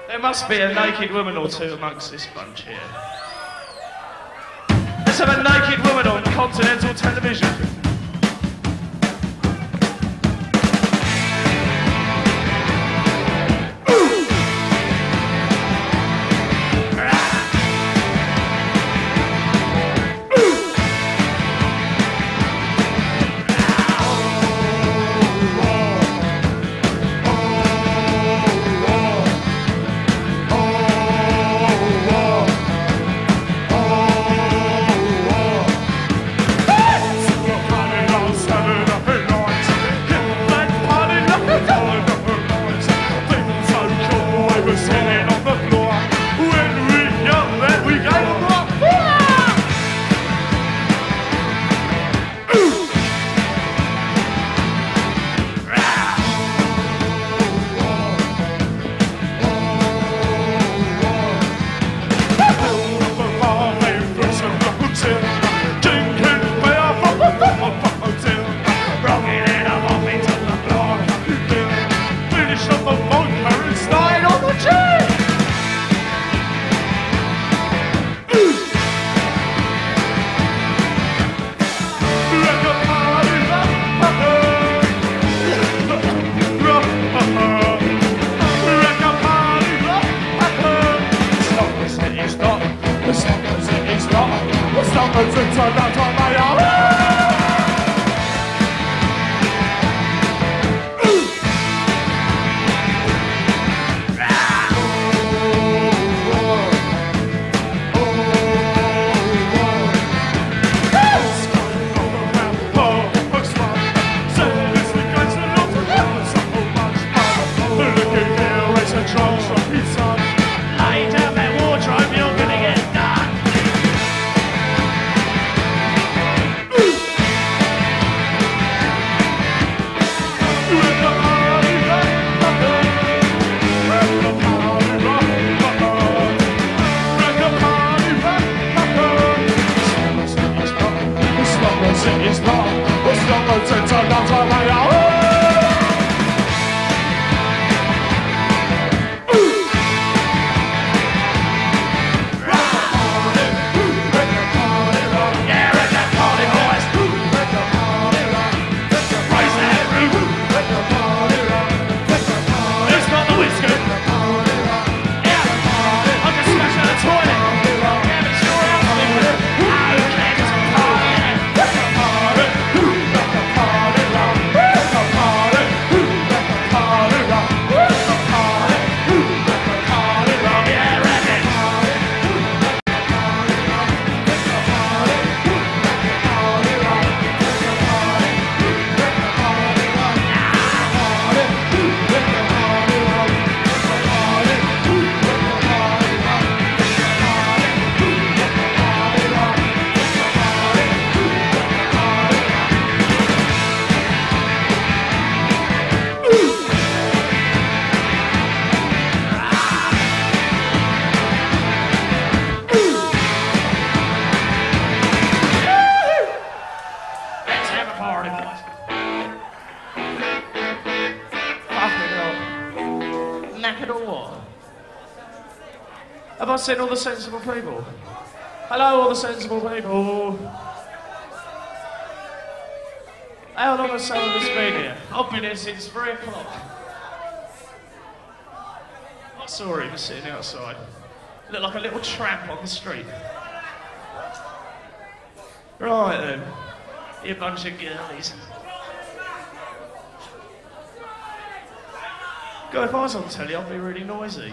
There must be a naked woman or two amongst this bunch here. Let's have a naked woman on continental television. Have I seen all the sensible people? Hello, all the sensible people. How long has some of us been here? I've been here since 3 o'clock. I saw him sitting outside. Looked like a little tramp on the street. Right then, you bunch of girlies. God, if I was on telly, I'd be really noisy.